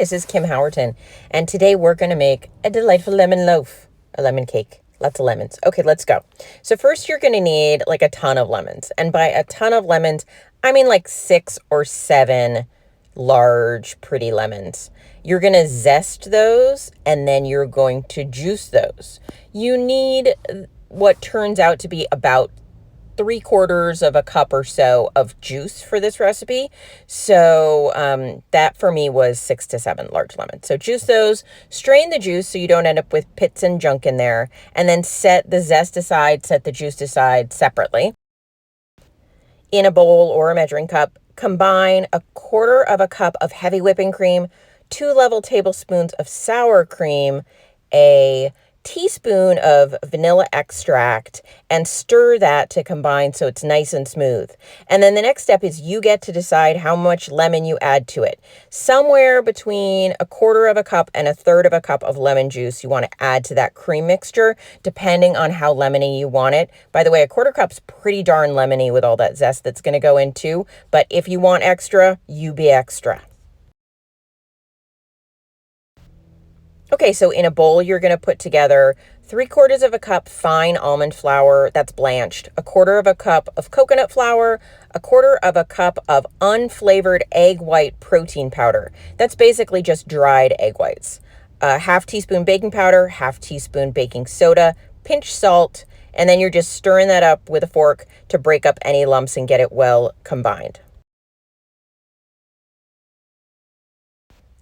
this is Kim Howerton, and today we're going to make a delightful lemon loaf, a lemon cake. Lots of lemons. Okay, let's go. So first you're going to need like a ton of lemons, and by a ton of lemons, I mean like 6 or 7 large, pretty lemons. You're going to zest those, and then you're going to juice those. You need what turns out to be about 3/4 of a cup or so of juice for this recipe. So that for me was 6 to 7 large lemons. So juice those, strain the juice so you don't end up with pits and junk in there, and then set the zest aside, set the juice aside separately. In a bowl or a measuring cup, combine 1/4 of a cup of heavy whipping cream, 2 level tablespoons of sour cream, a teaspoon of vanilla extract, and stir that to combine so it's nice and smooth. And then the next step is you get to decide how much lemon you add to it. Somewhere between 1/4 of a cup and 1/3 of a cup of lemon juice you want to add to that cream mixture, depending on how lemony you want it. By the way, 1/4 cup's pretty darn lemony with all that zest that's going to go in too, but if you want extra, you be extra. Okay, so in a bowl, you're going to put together 3/4 of a cup fine almond flour that's blanched, 1/4 of a cup of coconut flour, 1/4 of a cup of unflavored egg white protein powder. That's basically just dried egg whites. A 1/2 teaspoon baking powder, 1/2 teaspoon baking soda, pinch salt, and then you're just stirring that up with a fork to break up any lumps and get it well combined.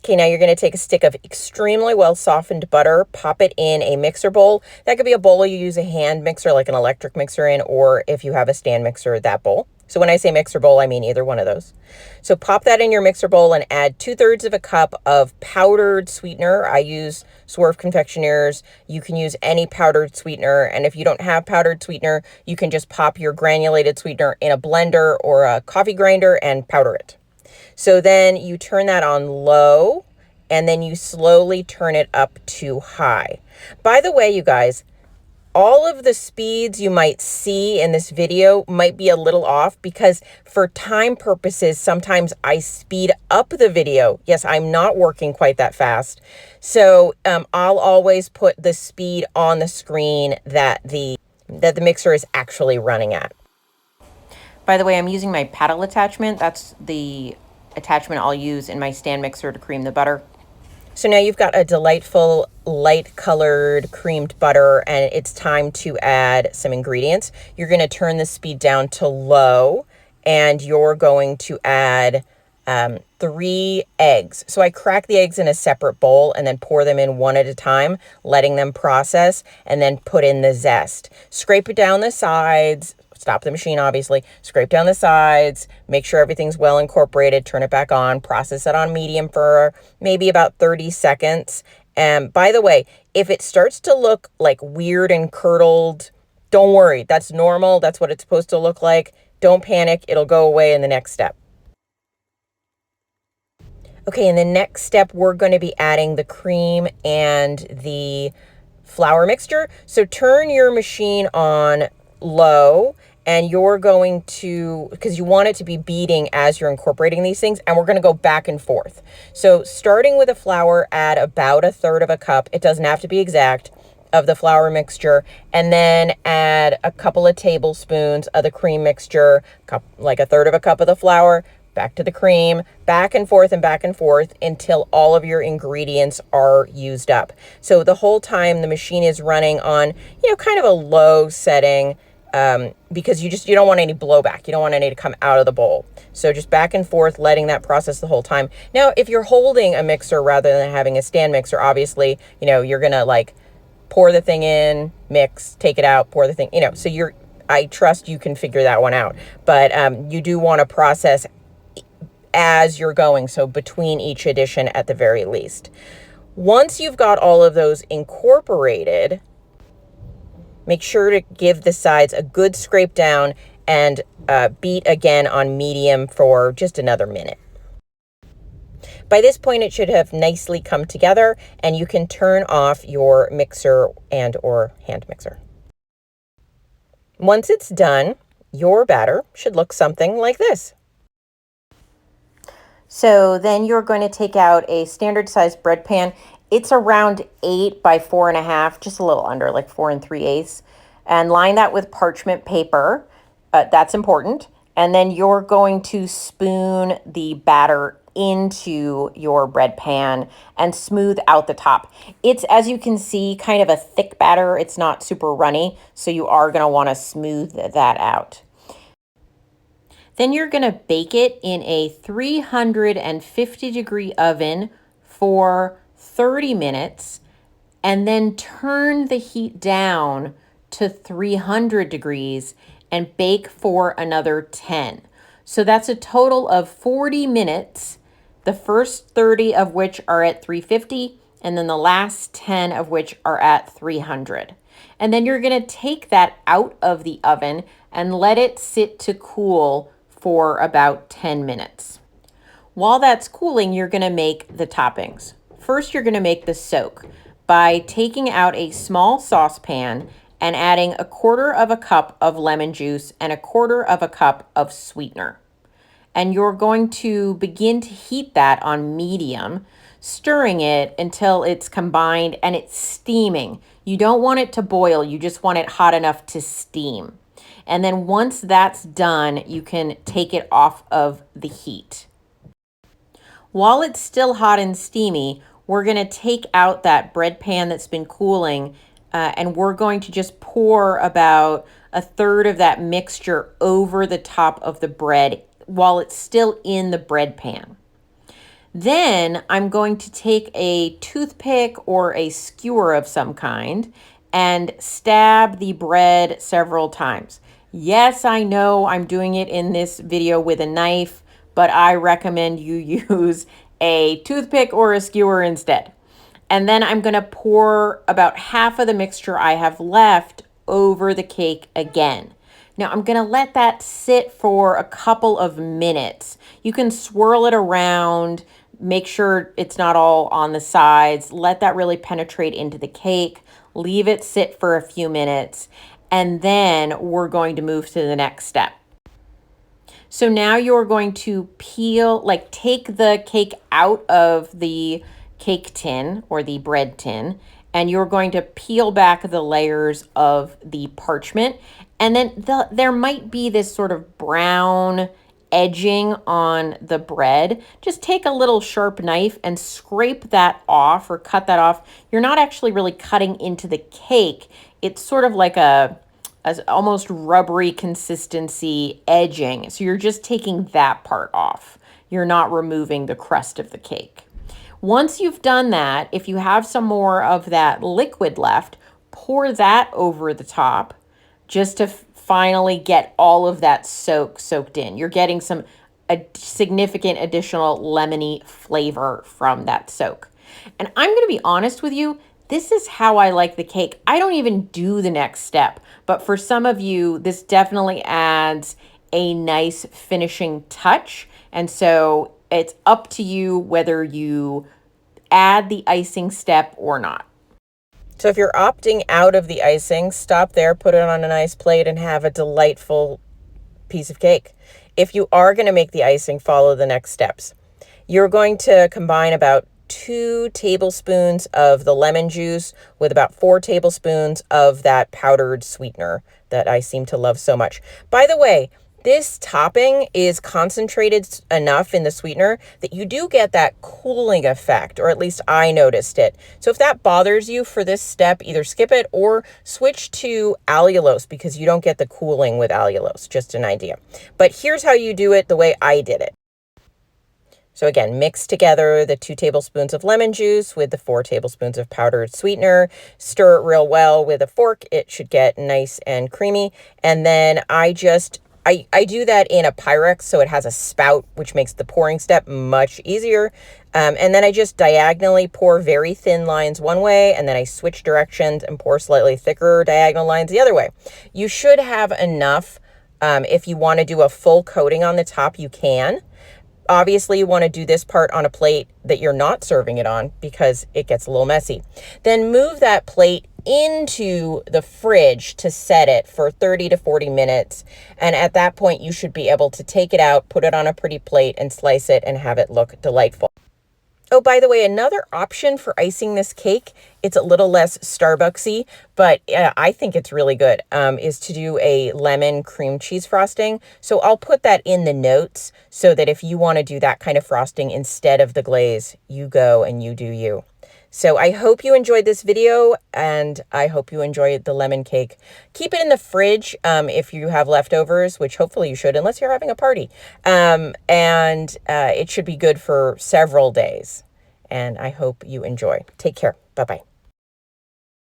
Okay, now you're going to take a stick of extremely well softened butter, pop it in a mixer bowl. That could be a bowl you use a hand mixer like an electric mixer in, or if you have a stand mixer, that bowl. So when I say mixer bowl, I mean either one of those. So pop that in your mixer bowl and add 2/3 of a cup of powdered sweetener. I use Swerve confectioners. You can use any powdered sweetener. And if you don't have powdered sweetener, you can just pop your granulated sweetener in a blender or a coffee grinder and powder it. So then you turn that on low, and then you slowly turn it up to high. By the way, you guys, all of the speeds you might see in this video might be a little off because for time purposes, sometimes I speed up the video. Yes, I'm not working quite that fast. So I'll always put the speed on the screen that the mixer is actually running at. By the way, I'm using my paddle attachment. That's the attachment I'll use in my stand mixer to cream the butter. So now you've got a delightful light colored creamed butter, and it's time to add some ingredients. You're going to turn the speed down to low, and you're going to add 3 eggs. So I crack the eggs in a separate bowl and then pour them in one at a time, letting them process, and then put in the zest. Scrape it down the sides. Stop the machine, obviously. Scrape down the sides, make sure everything's well incorporated, turn it back on, process it on medium for maybe about 30 seconds. And by the way, if it starts to look like weird and curdled, don't worry. That's normal. That's what it's supposed to look like. Don't panic. It'll go away in the next step. Okay, in the next step, we're going to be adding the cream and the flour mixture. So turn your machine on low, and you're going to, because you want it to be beating as you're incorporating these things, and we're going to go back and forth. So starting with the flour, add about 1/3 of a cup. It doesn't have to be exact, of the flour mixture, and then add a couple of tablespoons of the cream mixture, like 1/3 of a cup of the flour, back to the cream, back and forth until all of your ingredients are used up. So the whole time the machine is running on, kind of a low setting, because you don't want any blowback. You don't want any to come out of the bowl. So just back and forth, letting that process the whole time. Now, if you're holding a mixer rather than having a stand mixer, obviously, you're going to like pour the thing in, mix, take it out, pour the thing, so I trust you can figure that one out. But you do want to process as you're going, so between each addition at the very least. Once you've got all of those incorporated, make sure to give the sides a good scrape down and beat again on medium for just another minute. By this point, it should have nicely come together, and you can turn off your mixer and or hand mixer. Once it's done, your batter should look something like this. So then you're going to take out a standard sized bread pan. It's around 8 by 4.5, just a little under, like 4 3/8, and line that with parchment paper. That's important. And then you're going to spoon the batter into your bread pan and smooth out the top. It's, as you can see, kind of a thick batter. It's not super runny, so you are going to want to smooth that out. Then you're going to bake it in a 350-degree oven for 30 minutes, and then turn the heat down to 300 degrees and bake for another 10. So that's a total of 40 minutes, the first 30 of which are at 350, and then the last 10 of which are at 300. And then you're going to take that out of the oven and let it sit to cool for about 10 minutes. While that's cooling, you're going to make the toppings. First, you're going to make the soak by taking out a small saucepan and adding 1/4 cup of lemon juice and 1/4 cup of sweetener. And you're going to begin to heat that on medium, stirring it until it's combined and it's steaming. You don't want it to boil, you just want it hot enough to steam. And then once that's done, you can take it off of the heat. While it's still hot and steamy, we're going to take out that bread pan that's been cooling, and we're going to just pour about 1/3 of that mixture over the top of the bread while it's still in the bread pan. Then I'm going to take a toothpick or a skewer of some kind and stab the bread several times. Yes, I know I'm doing it in this video with a knife, but I recommend you use a toothpick or a skewer instead. And then I'm going to pour about half of the mixture I have left over the cake again. Now I'm going to let that sit for a couple of minutes. You can swirl it around, make sure it's not all on the sides, let that really penetrate into the cake, leave it sit for a few minutes, and then we're going to move to the next step. So now you're going to take the cake out of the cake tin or the bread tin, and you're going to peel back the layers of the parchment. And then there might be this sort of brown edging on the bread. Just take a little sharp knife and scrape that off or cut that off. You're not actually really cutting into the cake. It's sort of like a almost rubbery consistency edging. So you're just taking that part off. You're not removing the crust of the cake. Once you've done that, if you have some more of that liquid left, pour that over the top just to finally get all of that soaked in. You're getting a significant additional lemony flavor from that soak. And I'm going to be honest with you, this is how I like the cake. I don't even do the next step, but for some of you, this definitely adds a nice finishing touch. And so it's up to you whether you add the icing step or not. So if you're opting out of the icing, stop there, put it on a nice plate, and have a delightful piece of cake. If you are going to make the icing, follow the next steps. You're going to combine about 2 tablespoons of the lemon juice with about 4 tablespoons of that powdered sweetener that I seem to love so much. By the way, this topping is concentrated enough in the sweetener that you do get that cooling effect, or at least I noticed it. So if that bothers you for this step, either skip it or switch to allulose because you don't get the cooling with allulose, just an idea. But here's how you do it the way I did it. So again, mix together the 2 tablespoons of lemon juice with the 4 tablespoons of powdered sweetener. Stir it real well with a fork. It should get nice and creamy. And then I do that in a Pyrex, so it has a spout, which makes the pouring step much easier. And then I just diagonally pour very thin lines one way, and then I switch directions and pour slightly thicker diagonal lines the other way. You should have enough. If you want to do a full coating on the top, you can. Obviously, you want to do this part on a plate that you're not serving it on because it gets a little messy. Then move that plate into the fridge to set it for 30 to 40 minutes. And at that point, you should be able to take it out, put it on a pretty plate, and slice it and have it look delightful. Oh, by the way, another option for icing this cake, it's a little less Starbucksy, but I think it's really good, is to do a lemon cream cheese frosting. So I'll put that in the notes so that if you want to do that kind of frosting instead of the glaze, you go and you do you. So I hope you enjoyed this video, and I hope you enjoyed the lemon cake. Keep it in the fridge if you have leftovers, which hopefully you should, unless you're having a party. It should be good for several days. And I hope you enjoy. Take care. Bye-bye.